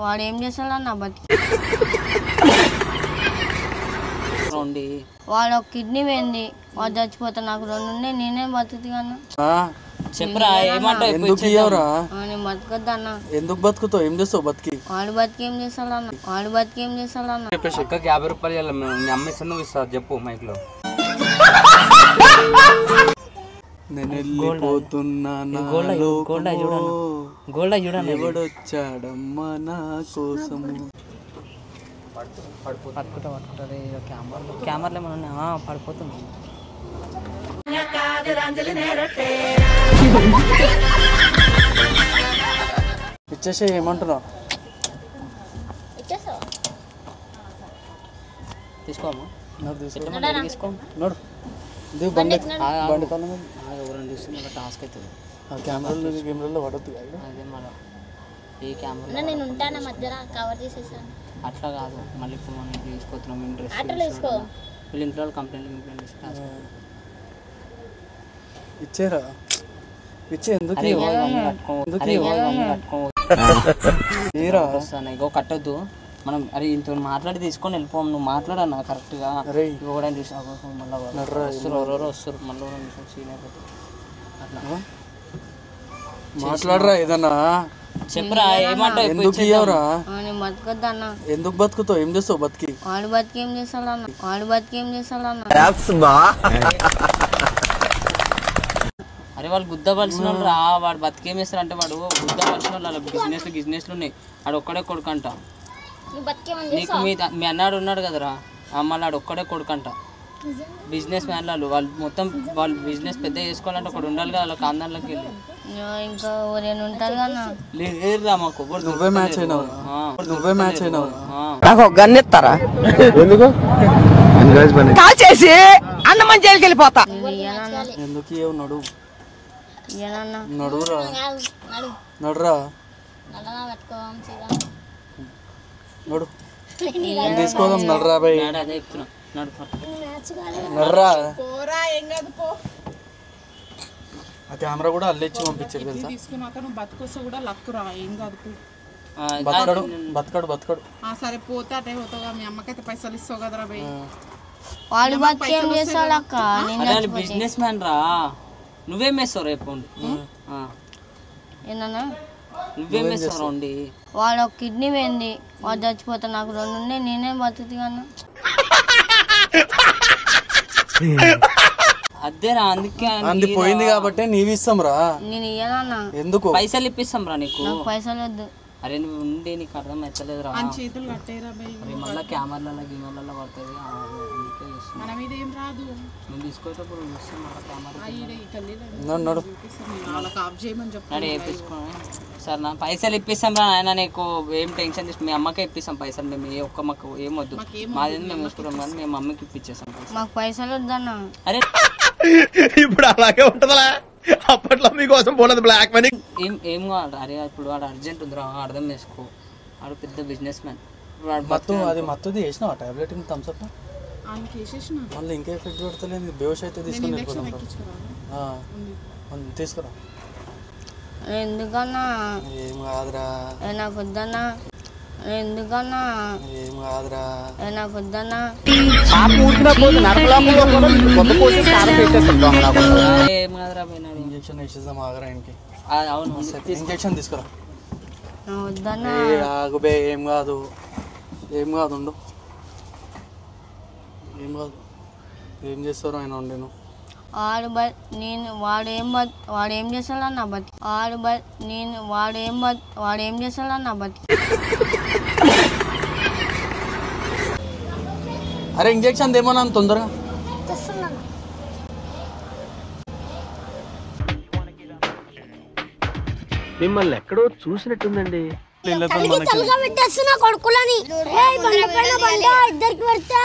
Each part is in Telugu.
వాడేం చేస్తాడన్న బతికి వాడు ఒక కిడ్నీ పోయింది, వాడు చచ్చిపోతా నాకు 2 ఉన్నాయి, నేనే బతుకుతాను. చెప్పరా ఏమంటావు? నేను బతకొద్దన్న. ఎందుకు బతుకుతావు? ఏం చేస్తావు బతికి? వాడు బతికి ఏం చేస్తాడన్న? 50 రూపాయలు మీ అమ్మ ఇస్తా, నువ్వు ఇస్తా చెప్పు మైక్ లో. నేను వెళ్ళిపోతున్నా ఎవడొచ్చాడమ్మా నా కోసము. కెమెరాలో ఏమన్నా పడిపోతుంది. ఇచ్చేసే ఏమంటున్నావు? తీసుకోమా తీసుకో నోడు బండి టాస్క్ అవుతుంది. కెమెరాలో పడద్దు అదే మళ్ళీ ఈ కెమెరా నేను ఉంటాను మధ్యలో కవర్ చేసేసాను. అట్లా కాదు, మళ్ళీ ఇప్పుడు మనం తీసుకొస్తున్నాం ఇంట్రెస్ట్ వీళ్ళు ఇంట్లో కంప్లైంట్ ఇచ్చేరా ఇచ్చే ఎందుకు కట్టొద్దు మనం. అరే ఇంత మాట్లాడి తీసుకొని వెళ్ళిపోం, నువ్వు మాట్లాడన్నా కరెక్ట్గా కూడా వస్తారు మళ్ళీ సీనియర్ అట్లా మాట్లాడరా ఏదన్నా చెప్పరా ఏమంటావు? ఎందుకు ఇయ్యవరా? నేను బతకొద్దన్న. ఎందుకు బతుకుతావు? ఏం చేస్తావు బతికి? వాడు బతికి ఏం చేస్తాడన్న? అరే వాళ్ళు గుద్దవలసిన వాళ్ళు రా, వాడు బతికేం చేస్తారు అంటే వాడు గుద్దవలసిన వాళ్ళు బిజినెస్లు ఉన్నాయి. వాడు ఒక్కడే కొడుకంట. నీకు మీ అన్నాడు ఉన్నాడు కదరా, మళ్ళీ వాడు ఒక్కడే కొడుకంట. బిజినెస్ మ్యాన్ వాళ్ళు మొత్తం వాళ్ళు బిజినెస్ పెద్ద చేసుకోవాలంటే ఒకటి ఉండాలి కదా, వాళ్ళ కాందాల్లోకి వెళ్ళి. ఇంకా ఎవరైనా ఉంటారు కదా లేదురా మాకు. నువ్వే మ్యాచ్ అయినావు. నాకు ఒక గన్ ఇస్తారా? ఎందుకు కాల్ చేసి అన్నమని జైలుకి వెళ్ళిపోతా. ఎందుకు ఇవ్వవు? నడురా నడు తీసుకోదాం. నడరా బాయ్, నడరా. ఆ కెమెరా కూడా అల్లిచ్చి పంపించారు తెలుసా? బతకడు. సరే పోతే అటే పోతావుగా, మీ అమ్మకైతే పైసలు ఇస్తావు కదరా బయ్. వాడు బతికి ఏం చేస్తాడు అక్క? బిజినెస్ మ్యాన్ రా, నువ్వేం వేస్తావు రేపు? ఏనా నువ్వేం వేస్తావు? వాడు ఒక కిడ్నీ పోయింది, వాడు చచ్చిపోతా నాకు 2 ఉన్నాయి, నేనే బతుకుతాను. అదేరా, అందుకే అంది పోయింది కాబట్టి నీవి ఇస్తాం రా. నేను ఇయ్యాలన్నా. ఎందుకు? పైసలు ఇప్పిస్తాం రా నీకు. పైసలు వద్దు. అరే నువ్వు ఉండే నీకు అర్థం అవుతలేదు రా. చేతులు కట్టేరా బయ్, మళ్ళీ కెమెరాలలో గిమెరాలలో పడుతుంది. అందుకే మన మీద ఏం రాదు. నువ్వు తీసుకునేటప్పుడు నడు వేయించుకోండి సార్. నా పైసలు ఇప్పిస్తాం రా ఆయన, నీకు ఏం టెన్షన్ తీసు. మీ అమ్మకే ఇప్పిస్తాం పైసలు. మేము ఏ ఒక్క మాకు ఏం వద్దు, మాది మేము చూసుకుంటాం కానీ మేము అమ్మకి ఇప్పించేస్తాం. మాకు పైసలు వద్దన్నా. అరే ఇప్పుడు అలాగే ఉంటుందా? అప్పట్లో మీకోసం పోలేదు బ్లాక్ మనీ. ఏం కావాలి? అరే ఇప్పుడు వాడు అర్జెంట్ ఉందిరా, అర్థం చేసుకో. వాడు పెద్ద బిజినెస్ మ్యాన్. అది మత్తుది వేసినావా టాబ్లెట్? థమ్స్అప్ మళ్ళీ ఇంకా ఎఫెక్ట్ పెడతలేదు. బేవష్ అయితే తీసుకుని తీసుకురా. ఎందుకన్నా? ఏం కాదురా. నాకు వద్దన్నా. ఎందుకన్నా? ఏం కాదురా. నాకు వద్దన్నా. ఏం కాదురా. ఇంజక్షన్ వేసేద్దాం ఆగరా ఆయనకి. అవును ఇంజక్షన్ తీసుకురా. వద్దన్నా. ఆగుబే, ఏం కాదు ఉండు. ఏం కాదు. ఏం చేస్తారు ఆయన? ఉండేను వాడేం చేస్తాడన్న బతికి? వాడేం చేస్తాడన్న బతికి? అరే ఇంజక్షన్ ఏమన్నా తొందరగా. మిమ్మల్ని ఎక్కడో చూసినట్టుందండి. కొడుకులని ఇద్దరికి పెడతా.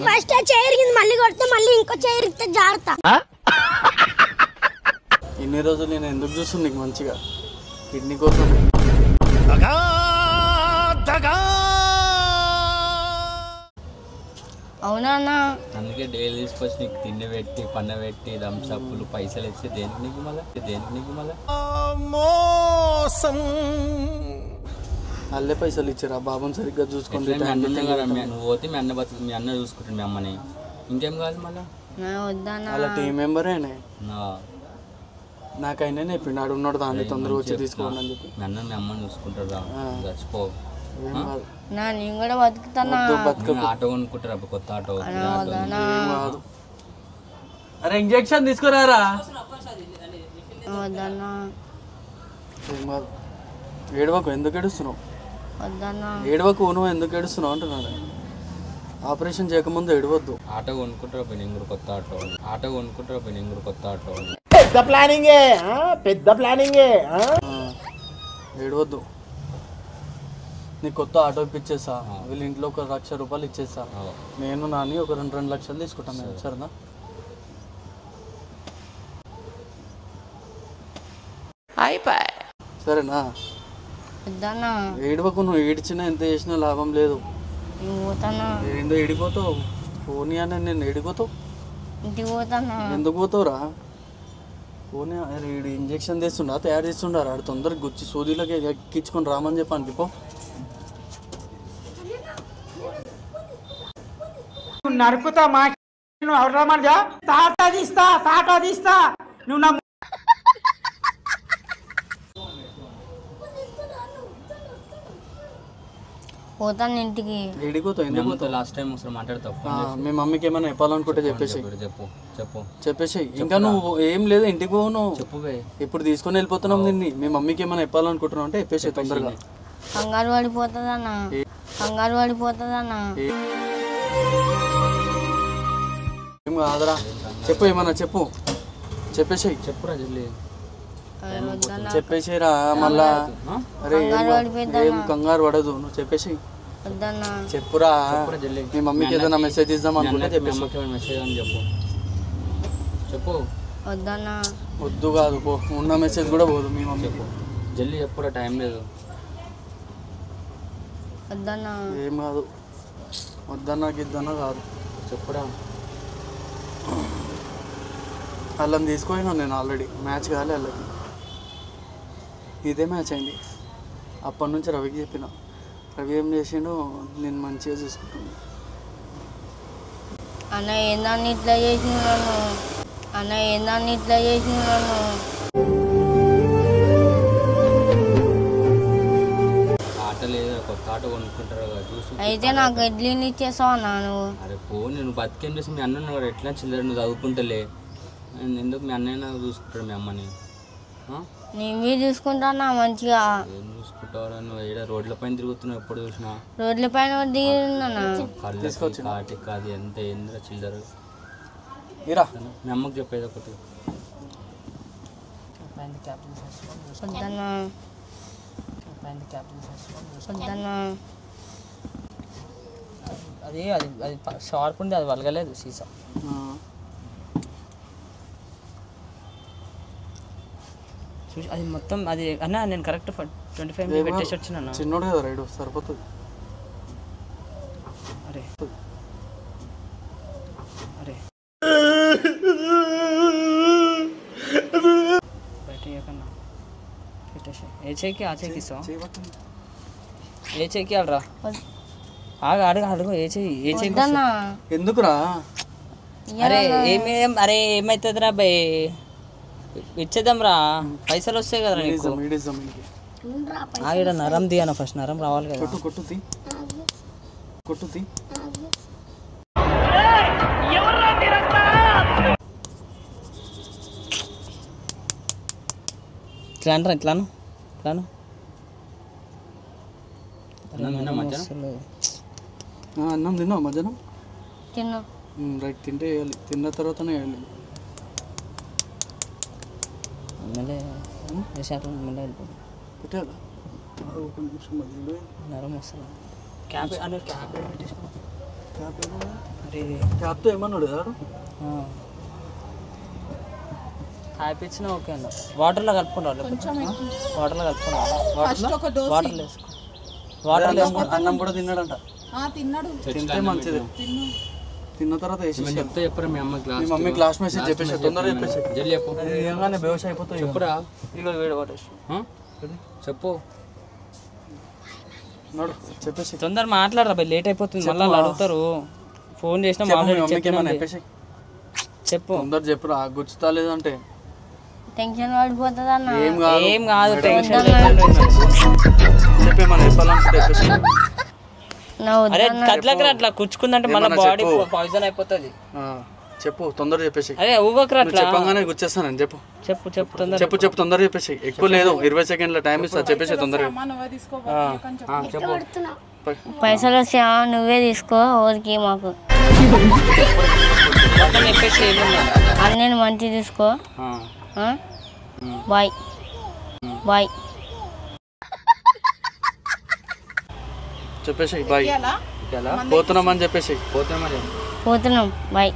ఫస్ట్ చేరిగింది, మళ్ళీ కొడితే మళ్ళీ ఇంకో చేరిగితే జాగ్రత్త. ఇన్ని రోజులు నేను ఎందుకు చూస్తున్నా నీకు మంచిగా? కిడ్నీ కోసం. అవునా అన్న? అందుకే డైలీ తీసుకొచ్చి నీకు తిండి పెట్టి పన్న పెట్టి దంసప్పులు పైసలు ఇచ్చి దేనికి నీకు మళ్ళీ అల్లే పైసలు ఇచ్చారా బాబుని సరిగ్గా చూసుకోండి. నువ్వు పోతే మీ అన్న చూసుకుంటాడు మీ అమ్మని, ఇంకేం కాదు మళ్ళీ. వద్దన్నా. అలా టీం మెంబరేనే నాకైనా చెప్పిండు ఆడు ఉన్నాడు దాన్ని తొందరగా వచ్చి తీసుకోండి అని చెప్పి. మీ అన్న మీ అమ్మని చూసుకుంటారా, చచ్చిపో. నేను కూడా బతుకుతానా? ఆటో కొనుక్కుంటారా కొత్త ఆటో. అరే ఇంజెక్షన్ తీసుకురారా. వద్దన్నా. ఏం కాదు, ఏడవకు. ఎందుకు ఏడుస్తున్నావు? వద్దన్నా. ఏడవకు. నువ్వు ఎందుకు ఏడుస్తున్నావు అంటున్నాడు. ఆపరేషన్ చేయకముందు ఏడవద్దు. ఆటో కొనుక్కుంటారా నేను కూడా కొత్త ఆటో. పెద్ద ప్లానింగే. ఏడవద్దు. నీ కొత్త ఆటో ఇప్పించేసా, వీళ్ళ ఇంట్లో ఒక 1,00,000 రూపాయలు ఇచ్చేసా, నేను నాని ఒక 2 లక్షలు తీసుకుంటాను నేను. సరేనా? సరేనా? వద్దన్నా. ఏడవకు. నువ్వు ఏడిచినా ఎంత చేసినా లాభం లేదు. ఏందో ఏడిపోతావు. పోనీ అని నేను ఏడిపోతావు. ఇంటికి పోతానా? ఎందుకు పోతావురా? పోనీ వీడు ఇంజక్షన్ తెస్తుండా తయారు చేస్తుండారా? ఆడు తొందరగా గుచ్చి సూదిలోకి ఎక్కించుకొని రామని చెప్పి అనిపో. నరుకుతా మా ఎవరమా తాట తీస్తా నువ్వు నా పోతాను ఇంటికి. ఏడిపోతావు. ఎందుకు పోతావు? లాస్ట్ టైం ఒకసారి మాట్లాడతావు. మీ మమ్మీకి ఏమైనా చెప్పాలనుకుంటే చెప్పేసి. ఇంకా నువ్వు ఏం లేదు, ఇంటికి పోవు నువ్వు. చెప్పు. ఇప్పుడు తీసుకొని వెళ్ళిపోతున్నాం నిన్ను. మీ మమ్మీకి ఏమైనా చెప్పాలనుకుంటున్నావు అంటే చెప్పేసి తొందరగా. కంగారు పడిపోతుందన్నా. ఏం కాదురా, చెప్పు. ఏమన్నా చెప్పేసి. చెప్పురా జల్లి. చెప్పేసిరా మళ్ళా. అరే ఏం కంగారు పడదు, నువ్వు చెప్పేసి. చెప్పురా. మీ మమ్మీకి ఏదైనా మెసేజ్ ఇద్దాం అనుకుంటే చెప్పేసి. మెసేజ్ అని చెప్పు. వద్దు కాదు, పో. ఉన్న మెసేజ్ కూడా పోదు మీ మమ్మీకి. జల్లి చెప్పురా, టైం లేదు. ఏం కాదు. వద్దన్నా గిద్దన్నా కాదు, చెప్పురా. వాళ్ళని తీసుకుపోయినా నేను ఆల్రెడీ. మ్యాచ్ కాలే వాళ్ళకి, ఇదే మ్యాచ్ అయింది. అప్పటి నుంచి రవికి చెప్పిన. రవి ఏం చేసిండు, నేను మంచిగా చూసుకుంటున్నాను. అన్న ఏందాన్ని ఇట్లా చేసినాను. ఆట లేదు, కొత్త ఆట కొనుక్కుంటారు కదా చూసి. అయితే నాకు ఎడ్లీని ఇచ్చేసావు అన్నా నువ్వు. అరే పో, నేను బతికేం చేసి మీ అన్న ఉన్నాడు ఎట్లా చిల్లర, నువ్వు చదువుకుంటలే. ఎందుకు మీ అన్నయ్య చూసుకుంటాడు మీ అమ్మని? నేను చూసుకుంటానా మంచిగా. ఏం చూసుకుంటావు? నువ్వు ఏడా రోడ్ల పైన తిరుగుతున్నావు, ఎప్పుడు చూసినా రోడ్ల పైన దిగుతున్నా. కళ్ళకి కాటి కాదు ఎంత ఏంద్రా చిల్లర. మీ అమ్మకి చెప్పేది ఒకటి. అది షార్ప్ ఉంది, అది వలగలేదు సీసా. చూసి అది మొత్తం అది అన్న నేను కరెక్ట్ 25 పెట్టేసి వచ్చిన. చిన్నోడు కదా రైడు, సరిపోతుంది. అరే బయట పెట్టేసి ఏ చేయికి ఆ చేయికి ఇస్తావా? ఏ చేయికి ఆడరా? అడుగు ఏ చేయి ఎందుకురా? అరే ఏమైతుంది రా భయ్, ఇచ్చేద్దాం రా, పైసలు వస్తాయి కదా నీకు. నరం దిగాను ఫస్ట్, నరం రావాలి కదా. కొట్టుది. ఇట్లాను అన్నం తిన్నావు మధ్యాహ్నం? తిన్నా. రైట్, తింటే వేయాలి. తిన్న తర్వాతనే వేయాలి. పెట్టాలా? ఒక నిమిషం మధ్యలో నరం వస్తుంది. క్యాప్తో ఏమన్నాడు కదా? హ్యాపీ ఇచ్చిన ఓకే అన్న. వాటర్లో కలుపుకుంటారు, వాటర్లో వేసుకో. అన్నం కూడా తిన్నాడంట. తిన్నాడు. తింటే మంచిది. తిన్న తర్వాత వేసేసి చెప్తే చెప్పరా మీ అమ్మ మీ మమ్మీ క్లాస్ మెసేజ్ చెప్పేసి తొందరగా చెప్పేసి జల్లి చెప్పు ఏమన్నా బేవస్ అయిపోతావు చెప్పురా ఇగో వేడి పట్టేసి చెప్పు నడు చెప్పేసి తొందర మాట్లాడరా బై లేట్ అయిపోతుంది మళ్ళీ అడుగుతారు ఫోన్ చేసినా మమ్మీకి ఏమన్నా చెప్పేసి చెప్పు తొందర చెప్పురా గుచ్చుతా లేదంటే టెన్షన్ పడిపోతుంది అన్న. ఏం కాదు టెన్షన్ చెప్పేమన్నా చెప్పాలంటే చెప్పేసి అరే కట్లకి అట్లా కుచ్చుకుందంటే మళ్ళీ బాడీ పాయిజన్ అయిపోతుంది చెప్పు తొందర చెప్పేసి అరే ఊగకరా అట్లా చెప్పంగానే గుచ్చేస్తాను చెప్పు చెప్పు చెప్పు తొందర చెప్పు తొందర చెప్పేసి ఎక్కువ లేదు 20 సెకండ్ల టైం ఇస్తా చెప్పేసి తొందరగా చెప్పు పైసలు వస్తే నువ్వే తీసుకో ఊరికి మాకు చెప్పేసి అన్నీ మంచి తీసుకో బాయ్ బాయ్ చెప్పేసి బాయ్ పోతున్నామని చెప్పేసి పోతున్నాం బాయ్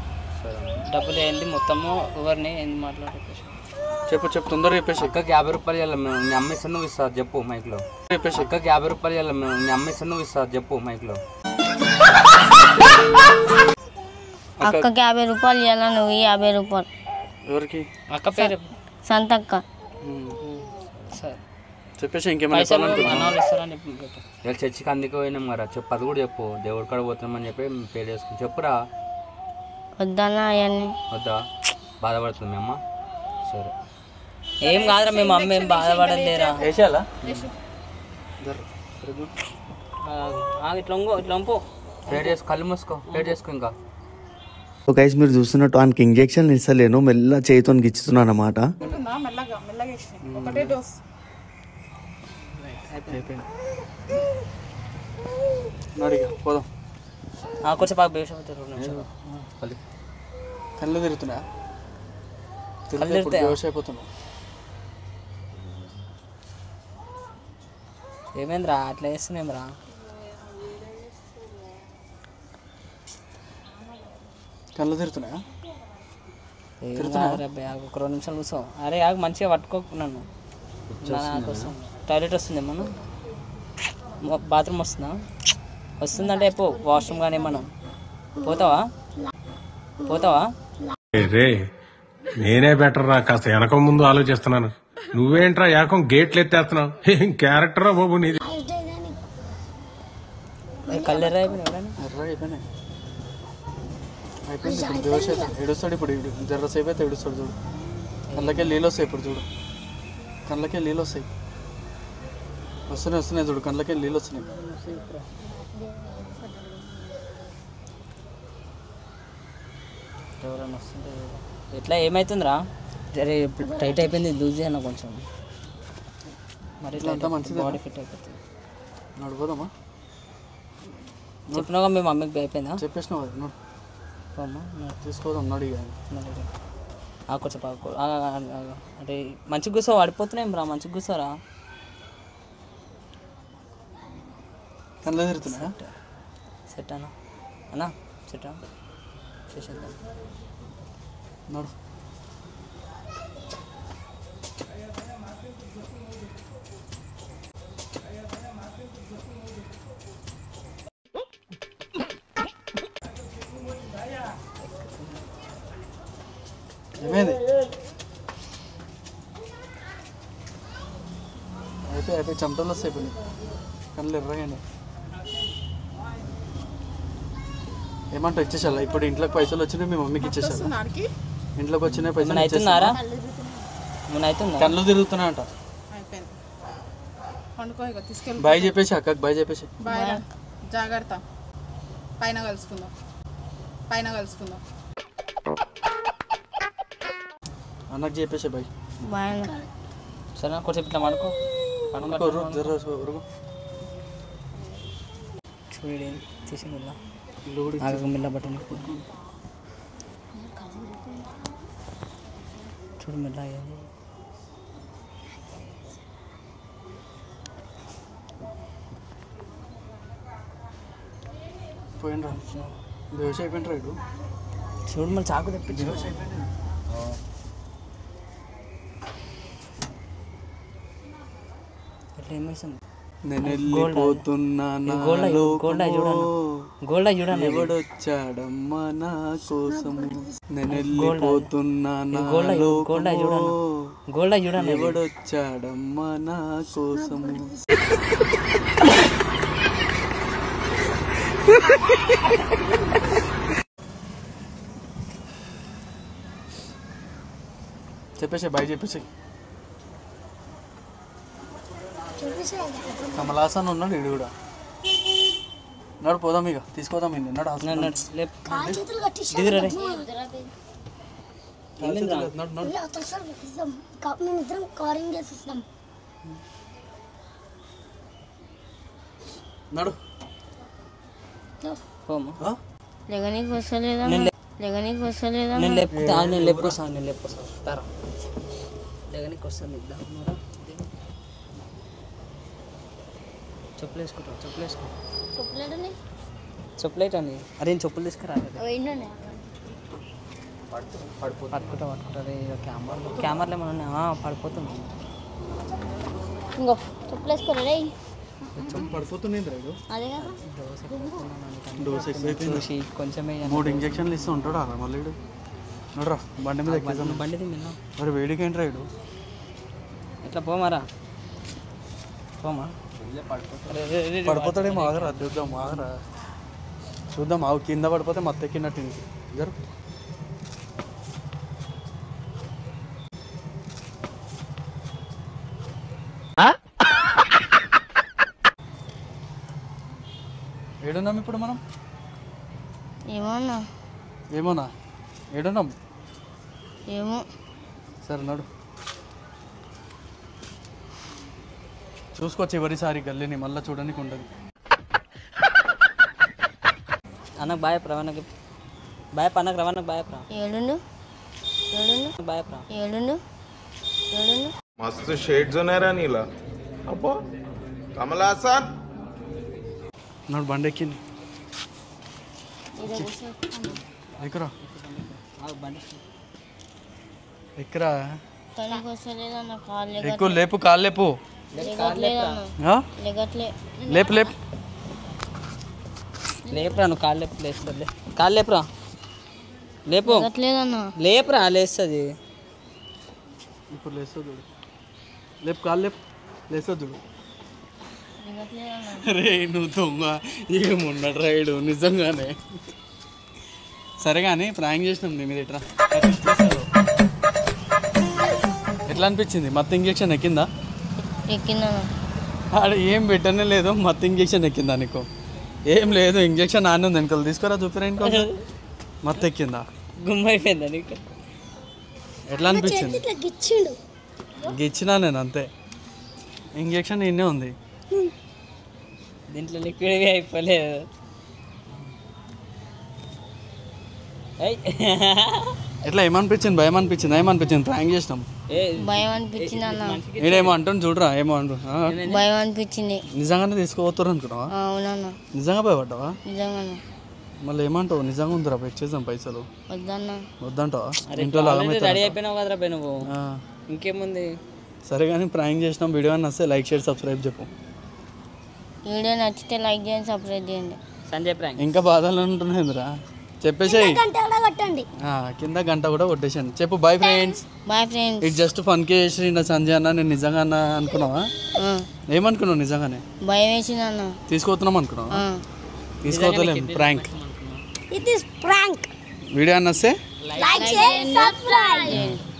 డబ్బులు ఏంది మొత్తము ఎవరిని ఏంది మాట్లాడేసి చెప్పు తొందరగా చెప్పేసి అక్కకి 50 రూపాయలు ఇవ్వాలి మీ అమ్మ ఇస్తా నువ్వు ఇస్తా చెప్పు మైక్లో చెప్పేసి అక్కకి 50 రూపాయలు ఇవ్వాలి మీ అమ్మ ఇస్తా నువ్వు ఇస్తా చెప్పు మైక్లో అక్కకి 50 రూపాయలు ఇవ్వాలా నువ్వు 50 రూపాయలు ఎవరికి అక్క పేరు సంతక్క సరే చెప్పేసి ఇంకేమైనా అన్నాలు ఇస్తారని ఇలా చర్చికి అందుకే పోయినాం కదా చెప్పు అది కూడా చెప్పు దేవుడి కాడ పోతున్నామని చెప్పి పే చేసుకుని చెప్పురా వద్దన్నా అవన్నీ వద్దా బాధపడుతుంది మీ అమ్మ సరే ఏం కాదురా మీ మమ్మీ ఏం బాధపడలేరా వేసేయాలా ఇట్లా ఇట్లా వంపు పేడ్ చేసుకో కళ్ళు మూసుకో పేడ్ చేసుకో ఇంకా గైస్ మీరు చూస్తున్నట్టు ఆయనకి ఇంజెక్షన్ ఇస్తలేను మెల్ల చేతితో గిచ్చుతున్నాను అన్నమాట. మెల్లగా మెల్లగా ఒకటే డోస్ పోదాం కొంచెం బాగా బేష కళ్ళు తిరుగుతున్నా అయిపోతున్నా ఏమైందిరా అట్లా వేస్తున్నాం రా కళ్ళు తిరుగుతున్నా ఒక 2 నిమిషాలు కూర్చో అరే ఆగు మంచిగా పట్టుకోకు నన్ను టాయిలెట్ వస్తుంది ఏమన్నా బాత్రూమ్ వస్తుందా వస్తుందంటే పో వాష్రూమ్ కానీ మనం పోతావా రే నేనే బెటర్ రా కాస్త వెనక ముందు ఆలోచిస్తున్నాను నువ్వేంట్రా ఏకం గేట్లు ఎత్తేస్తున్నావు ఏం క్యారెక్టర్ రా బాబు నీది కళ్ళు ఎర్ర అయిపోయినాయి ఇప్పుడు బేవస్ అయితే ఏడుస్తాడు ఇప్పుడు జర్రసేపు అయితే ఏడుస్తాడు చూడు కళ్ళకే నీళ్ళు వస్తాయి ఇప్పుడు చూడు కళ్ళకే నీళ్ళు వస్తాయి వస్తున్నాయి చూడు కళ్ళకే నీళ్ళు వస్తున్నాయి ఎవరన్నా వస్తుంటే ఎట్లా ఏమవుతుందిరా సరే టైట్ అయిపోయింది లూజ్ చేయను కొంచెం మరి అంతా మంచిది బాడీ ఫిట్ అయిపోతుంది నడిపోదామా చెప్పినాగా మీ మమ్మీకి అయిపోయిందా చెప్పేసినావు అది తీసుకోదాం నడి కొంచెం అంటే మంచిగా కూర్చో పడిపోతున్నాయి రా మంచిగా కూర్చోరా కళ్ళు తిరుగుతున్నా సెట్ అన్నా సెట్ చేసేద్దాం నడు ఏమైంది అయిపోయి చెమటలు వస్తాయి ఇప్పుడు కళ్ళు ఎర్రగానే ఏమంటావు ఇచ్చేసాలా ఇప్పుడు ఇంట్లోకి పైసలు వచ్చినాయి మీ మమ్మీకి ఇచ్చేసాలా ఇంట్లోకి వచ్చినాయి పైసలు అవుతున్నారా కళ్ళు తిరుగుతున్నా అంట బాయ్ చెప్పేసి అక్కకి బాయ్ చెప్పేసి జాగ్రత్త పైన కలుసుకుందాం అన్నకు చెప్పేసి బాయ్ సరే కొంచెం ఇట్లా పడుకో చూడు తీసి మిల్ల బట్టన్ చూడు మిల్ల అయ్యింది పోయిన రా దోశ అయిపోయిన రా ఇటు చూడు మళ్ళీ చాకు తెప్పించు అట్లా ఏమేసింది నేను వెళ్ళిపోతున్నా గోల్డ్ చూడండి గోల్డ్ చూడండి ఎవడొచ్చాడమ్మా నా కోసము నేను వెళ్ళిపోతున్నా గోల్డ్ చూడండి ఎవడొచ్చాడమ్మా నా కోసము చెప్పేసి బాయ్ చెప్పేసి కమలాసన్ ఉన్నాడు ఇడు కూడా నడు పోదాం ఇక తీసుకోదాం ఇండి నడు నడు లెగనీకి వస్తలేదా లెగనీకి వస్తలేదా నేను లేపుకొస్తాను తారా లెగనీకి వస్తాను చెప్పులు వేసుకుంటావు చెప్పులేట అండి అరే నేను చెప్పులు తీసుకురాలేదు పట్టుకుంటా కెమెరాలో ఏమన్నా పడిపోతుంది ఇంకో చెప్పులు వేసుకోరా పడిపోతుంది డోస్ చూసి కొంచెమే 3 ఇంజక్షన్లు ఇస్తూ ఉంటాడు అలా మళ్ళీ నడరా బండి మీద ఎక్కేసాను బండి మరి వేడికి ఏంట్రా ఇడు ఎట్లా పోమారా పోమా పడిపోతాడేమో ఆగరా చూద్దాం ఆవు కింద పడిపోతే మత్తు ఎక్కినట్టు జరు ఏడున్నాం ఇప్పుడు మనం ఏమోనా ఏడున్నాం ఏమో సరే నడు చూసుకోవచ్చు ఎవరిసారి గల్లీని మళ్ళీ చూడడానికి ఉండదు అన్నకు బాయ్ ప్రవణకి బాయ్ పన్నకు రవాణకు బాయ్ ప్రా బాయ్ ప్రా मस्त शेड्स ఉన్నారా నీలా అబ్బో కమలాసన్ నడు బండి ఎక్కింది ఎక్కరా ఎక్కరా ఎక్కువ లేపు కాలు లేపు లేపు లేపు లేపురా నువ్వు కాళ్ళు లేపు లేస్తుంది కాళ్ళు లేపురా లేపు లేపురా లేస్తుంది ఇప్పుడు లేస్తుంది చూడు లేపు కాలు లేపు లేస్తుంది చూడు రే నువ్వు దొంగ ఏమున్నాడు రైడు నిజంగానే సరే కానీ ప్రాంక్ చేసినాం నీ మీద ఎట్లా ఎట్లా అనిపించింది మత్తు ఇంజక్షన్ ఎక్కిందా ఆడ ఏం పెట్టనే లేదు మత్తు ఇంజక్షన్ ఎక్కిందా నీకు ఏం లేదు ఇంజక్షన్ ఆన్ ఉంది వెనకాల తీసుకురా చూపిరా ఇంకో మత్తు ఎక్కిందా గుమ్మైపోయిందా నీకు ఎట్లా అనిపించింది గిచ్చినా నేను అంతే ఇంజక్షన్ ఇన్నే ఉంది దీంట్లో లిక్విడ్ అయిపోలేదు ఎట్లా ఏమనిపించింది భయం అనిపించింది ఏమనిపించింది ప్రాంక్ చేసినాం భయం అనిపించింది అన్న నేనేమో అంటాను చూడరా ఏమో అంటు భయం అనిపించింది నిజంగానే తీసుకోపోతారు అనుకున్నావా అవునన్నా నిజంగా భయపడ్డావా నిజంగానే మళ్ళీ ఏమంటావు నిజంగా ఉందిరా ఇచ్చేద్దాం పైసలు వద్దన్నా వద్దంటావా ఇంట్లో రెడీ అయిపోయినావు కదరా పోయి నువ్వు ఇంకేముంది సరే కానీ ప్రాంక్ చేసినాం వీడియో అని వస్తే లైక్ షేర్ సబ్స్క్రైబ్ చెప్పు వీడియో నచ్చితే లైక్ చేయండి సబ్స్క్రైబ్ చేయండి సంజయ్ ప్రాంక్ ఇంకా బాధలు ఉంటున్నాయిరా చెప్పేసేయి కొట్టండి కింద గంట కూడా కొట్టేసాను చెప్పు bye friends it just fun కే చేసిన సంజయ్ అన్న నేను నిజంగా అన్న అనుకున్నావా ఏమనుకున్నావు నిజంగానే భయం వేసింది అన్న తీసుకోతున్నాం అనుకున్నావా తీసుకోవట్లేం prank it is prank video అన్న వస్తే లైక్ చేయండి సబ్స్క్రైబ్